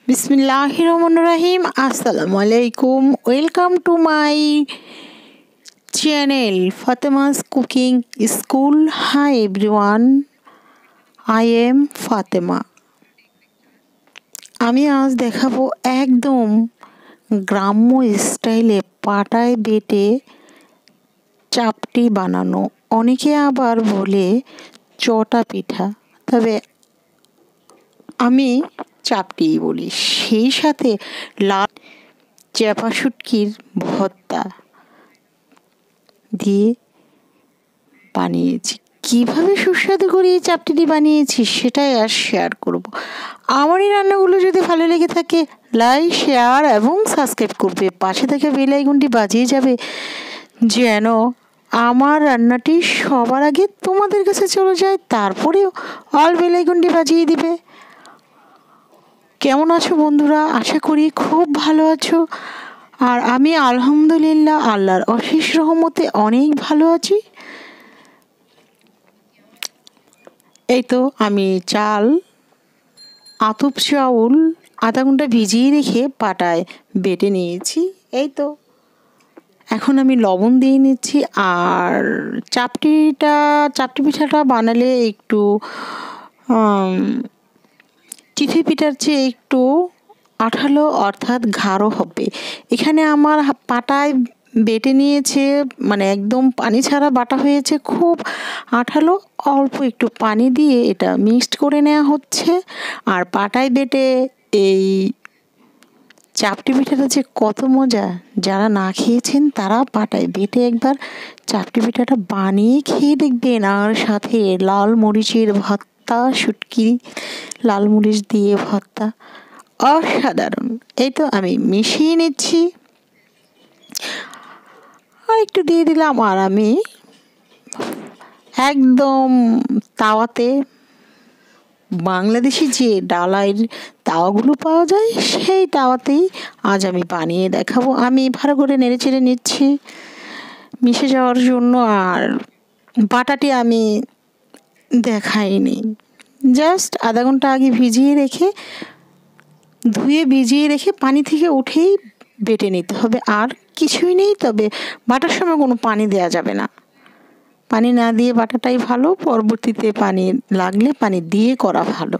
बिस्मिल्लाहिर रहमानिर रहीम। अस्सलामु अलैकुम। Welcome to my channel Fatima's cooking school. Hi everyone, I am Fatima. আমি আজ দেখাবো একদম গ্রাম্য স্টাইলে পাটায় বেটে চাপটি বানানো। অনেকে আবার বলে চটা পিঠা, তবে আমি চাপটি বলি। সেই সাথে লাল চেপা শুটকির ভর্তা দিয়ে বানিয়েছি। কিভাবে সুস্বাদু করে এই চাপটিটি বানিয়েছি সেটাই আর শেয়ার করব। আমার এই রান্নাগুলো যদি ভালো লেগে থাকে লাইক, শেয়ার এবং সাবস্ক্রাইব করবে। পাশে থেকে বেল আইকনটি বাজিয়ে যাবে যেন আমার রান্নাটি সবার আগে তোমাদের কাছে চলে যায়। তারপরেও অল বেল আইকনটি বাজিয়ে দিবে। কেমন আছো বন্ধুরা? আশা করি খুব ভালো আছো। আর আমি আলহামদুলিল্লাহ আল্লাহর অশেষ রহমতে অনেক ভালো আছি। এই তো আমি চাল আতপ চাউল আধা ঘন্টা ভিজিয়ে রেখে পাটায় বেটে নিয়েছি। এই তো এখন আমি লবণ দিয়ে নিচ্ছি। আর চাপটি পিঠাটা বানালে একটু চিথি পিঠার চেয়ে একটু আঠালো অর্থাৎ গাঢ় হবে। এখানে আমার পাটায় বেটে নিয়েছে, মানে একদম পানি ছাড়া বাটা হয়েছে, খুব আঠালো। অল্প একটু পানি দিয়ে এটা মিক্সড করে নেওয়া হচ্ছে। আর পাটায় বেটে এই চাপটি পিঠাটা যে কত মজা, যারা না খেয়েছেন তারা পাটায় বেটে একবার চাপটি পিঠাটা বানিয়ে খেয়ে দেখবেন। আর সাথে লাল মরিচের ভর্তা, শুটকি লাল মরিচ দিয়ে ভর্তা, অসাধারণ। এই তো আমি মিশিয়ে নিচ্ছি, আর একটু দিয়ে দিলাম। আর আমি একদম তাওয়াতে, বাংলাদেশি যে ডালাইয়ের তাওয়াগুলো পাওয়া যায় সেই তাওয়াতেই আজ আমি বানিয়ে দেখাবো। আমি ভালো করে নেড়ে চেড়ে নিচ্ছি মিশে যাওয়ার জন্য। আর বাটাটি আমি দেখাইনি, জাস্ট আধা ঘন্টা আগে ধুয়ে ভিজিয়ে রেখে পানি থেকে উঠেই বেটে নিতে হবে। আর কিছুই নেই, তবে বাটার সময় কোনো পানি দেওয়া যাবে না। পানি না দিয়ে বাটাটাই ভালো, পরবর্তীতে পানি লাগলে পানি দিয়ে করা ভালো।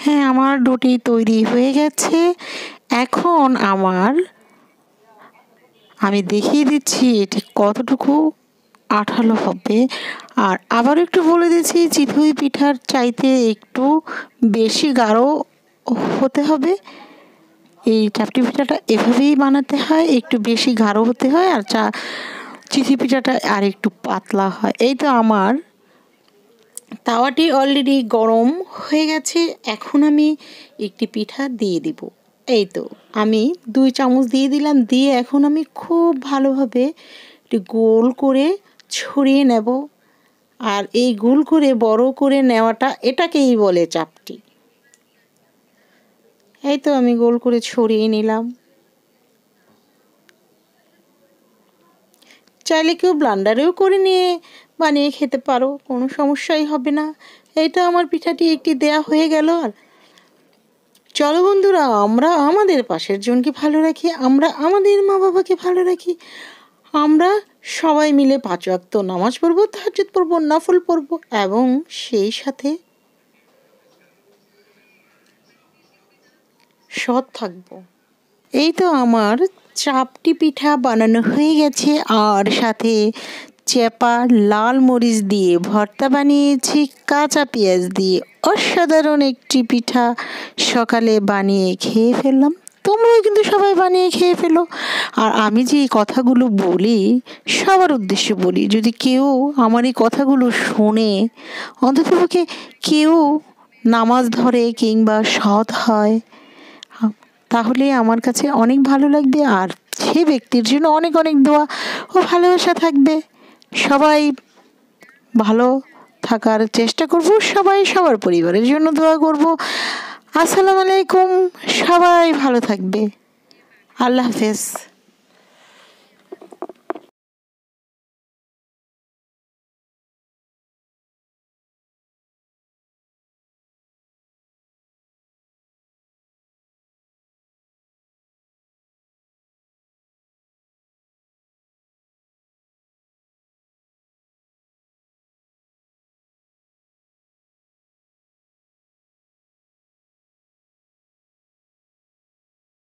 হ্যাঁ, আমার ডোটি তৈরি হয়ে গেছে। এখন আমি দেখিয়ে দিচ্ছি এটি কতটুকু আঠালো হবে। আর আবার একটু বলে দিচ্ছি, চিতই পিঠার চাইতে একটু বেশি গাঢ় হতে হবে। এই চাপটি পিঠাটা এভাবেই বানাতে হয়, একটু বেশি গাঢ় হতে হয়। আর চিতই পিঠাটা আর একটু পাতলা হয়। এই তো আমার তাওয়াটি অলরেডি গরম হয়ে গেছে। এখন আমি একটি পিঠা দিয়ে দিব। এই তো আমি 2 চামচ দিয়ে দিলাম। দিয়ে এখন আমি খুব ভালোভাবে একটু গোল করে ছড়িয়ে নেব। আর এই গোল করে বড় করে নেওয়াটা, এটাকেই বলে চাপটি। এই তো আমি গোল করে ছড়িয়ে নিলাম। চাইলে কেউ ব্লান্ডারেও করে নিয়ে বানিয়ে খেতে পারো, কোনো সমস্যাই হবে না। এই তো আমার পিঠাটি একটি দেয়া হয়ে গেল। আর চলো বন্ধুরা, আমরা আমাদের পাশের জনকে ভালো রাখি, আমরা আমাদের মা বাবাকে ভালো রাখি। আমরা সবাই মিলে 5 ওয়াক্ত নামাজ পড়বো, তাহাজ্জুদ পড়বো, নফল পড়বো এবং সেই সাথে সৎ থাকবো। এই তো আমার চাপটি পিঠা বানানো হয়ে গেছে। আর সাথে চেপা লাল মরিচ দিয়ে ভর্তা বানিয়েছি, কাঁচা পেঁয়াজ দিয়ে। অসাধারণ একটি পিঠা সকালে বানিয়ে খেয়ে ফেললাম। তোমরাও কিন্তু সবাই বানিয়ে খেয়ে ফেলো। আর আমি যে এই কথাগুলো বলি সবার উদ্দেশ্যে বলি, যদি কেউ আমার এই কথাগুলো শুনে, অন্ততপক্ষে কেউ নামাজ ধরে কিংবা সৎ হয়, তাহলে আমার কাছে অনেক ভালো লাগবে। আর সে ব্যক্তির জন্য অনেক অনেক দোয়া ও ভালোবাসা থাকবে। সবাই ভালো থাকার চেষ্টা করব, সবাই সবার পরিবারের জন্য দোয়া করব। আসসালামু আলাইকুম, সবাই ভালো থাকবে। আল্লাহ হাফেজ।